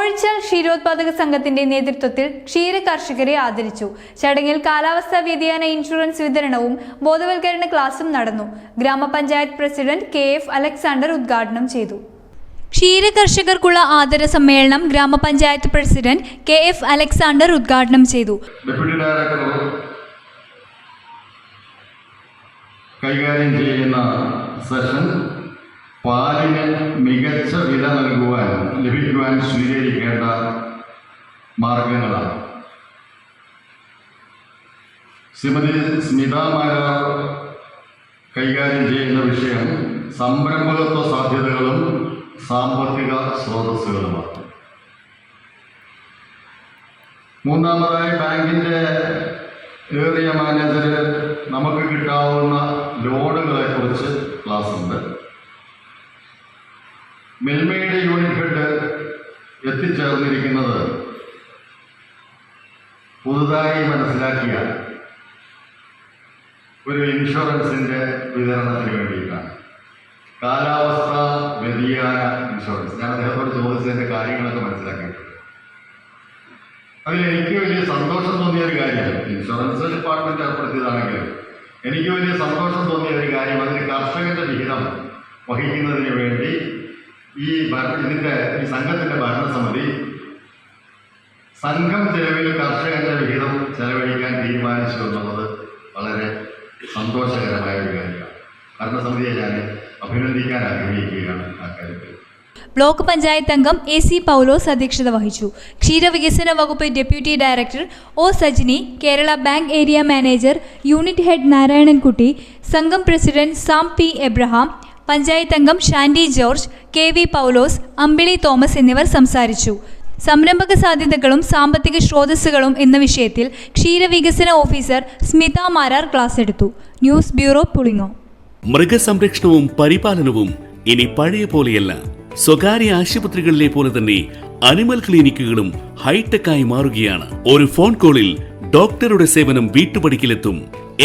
കോഴിച്ചാൽ ക്ഷീരോത്പാദക സംഘത്തിന്റെ നേതൃത്വത്തിൽ ക്ഷീര കർഷകരെ ആദരിച്ചു. ചടങ്ങിൽ കാലാവസ്ഥാ വ്യതിയാന ഇൻഷുറൻസ് വിതരണവും ബോധവൽക്കരണ ക്ലാസും നടന്നു. ഗ്രാമപഞ്ചായത്ത് പ്രസിഡന്റ് KF അലക്സാണ്ടർ ഉദ്ഘാടനം ചെയ്തു. ക്ഷീര കർഷകർക്കുള്ള ആദര സമ്മേളനം ഗ്രാമപഞ്ചായത്ത് പ്രസിഡന്റ് KF അലക്സാണ്ടർ ഉദ്ഘാടനം ചെയ്തു. കൈകാര്യം ചെയ്യുന്ന സെഷൻ പാലിന് മികച്ച വില ലഭിക്കുവാൻ സ്വീകരിക്കേണ്ട മാർഗങ്ങളാണ്. ശ്രീമതി സ്മിത മാരാർ കൈകാര്യം ചെയ്യുന്ന വിഷയം സംരംഭകത്വ സാധ്യതകളും സാമ്പത്തിക സ്രോതസ്സുകളുമാണ്. മൂന്നാമതായി ബാങ്കിൻ്റെ ഏറിയ മാനേജർ നമുക്ക് കിട്ടാവുന്ന ലോണുകളെ കുറിച്ച് ക്ലാസ് ഉണ്ട്. മിൽമയുടെ യൂണിറ്റ് ഹെഡ് എത്തിച്ചേർന്നിരിക്കുന്നത് പുതുതായി മനസ്സിലാക്കിയ ഒരു ഇൻഷുറൻസിൻ്റെ വിതരണത്തിന് വേണ്ടിയിട്ടാണ്. കാലാവസ്ഥാ വ്യതിയാന ഇൻഷുറൻസ്. ഞാൻ അദ്ദേഹത്തോട് ചോദിച്ചതിൻ്റെ കാര്യങ്ങളൊക്കെ മനസ്സിലാക്കിയിട്ടുണ്ട്. അതിൽ എനിക്ക് വലിയ സന്തോഷം തോന്നിയ ഒരു കാര്യം, ഇൻഷുറൻസ് ഡിപ്പാർട്ട്മെന്റ് ഏർപ്പെടുത്തിയതാണെങ്കിലും എനിക്ക് വലിയ സന്തോഷം തോന്നിയ ഒരു കാര്യം, അതിന് കർഷകന്റെ വിഹിതം വഹിക്കുന്നതിന് വേണ്ടി ഈ സംഘത്തിന്റെ ഭരണസമിതി സംഘം ചെലവിൽ കർഷകന്റെ വിഹിതം ചെലവഴിക്കാൻ തീരുമാനിച്ചു എന്നുള്ളത് വളരെ സന്തോഷകരമായ ഒരു കാര്യമാണ്. ഭരണസമിതിയെ ഞാൻ അഭിനന്ദിക്കാൻ ആഗ്രഹിക്കുകയാണ് ആ കാര്യത്തിൽ. ബ്ലോക്ക് പഞ്ചായത്ത് അംഗം AC പൗലോസ് അധ്യക്ഷത വഹിച്ചു. ക്ഷീരവികസന വകുപ്പ് deputy director O Sajini, Kerala bank area manager unit head Narayanankutty, സംഘം president Sam P Abraham, panchayat അംഗം Shandy George, KV Paulose, Ambili Thomas എന്നിവർ സംസാരിച്ചു. സംരംഭക സാധ്യതകളും സാമ്പത്തിക സ്രോതസ്സുകളും എന്ന വിഷയത്തിൽ ക്ഷീരവികസന ഓഫീസർ സ്മിത മാരാർ ക്ലാസ് എടുത്തു. News bureau, Pulingome. മൃഗസംരക്ഷണവും പരിപാലനവും ഇനി പഴയ പോലെയല്ല. സ്വകാര്യ ആശുപത്രികളിലെ പോലെ തന്നെ അനിമൽ ക്ലിനിക്കുകളും ഹൈടെക്കായി മാറുകയാണ്. ഒരു ഫോൺ കോളിൽ ഡോക്ടറുടെ സേവനം വീട്ടുപടിക്കലെത്തും.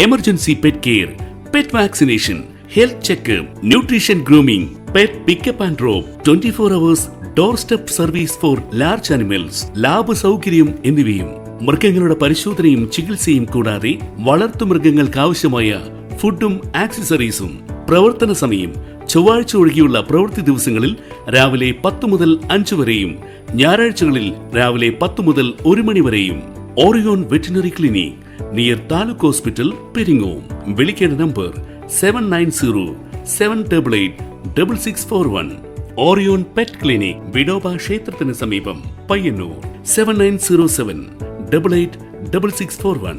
Emergency pet care, pet vaccination, health checkup, nutrition, grooming, pet pickup and drop, 24 hours door step service for large animals, lab സൗകര്യം എന്നിവയും. മൃഗങ്ങളുടെ പരിശോധനയും ചികിത്സയും കൂടാതെ വളർത്തുമൃഗങ്ങൾക്ക് ആവശ്യമായ ഫുഡും ആക്സസറീസും. പ്രവർത്തന സമയം ചൊവ്വാഴ്ച ഒഴികെയുള്ള പ്രവൃത്തി ദിവസങ്ങളിൽ രാവിലെ 10 മുതൽ 5 വരെയും ഞായറാഴ്ചകളിൽ രാവിലെ 10 മുതൽ 1 മണി വരെയും. Orion veterinary clinic, near taluk hospital, Peringome. വിളിക്കേണ്ട number 7907886641. Orion pet clinic, Vithoba ക്ഷേത്രത്തിന് സമീപം, പയ്യന്നൂർ. 7907886641.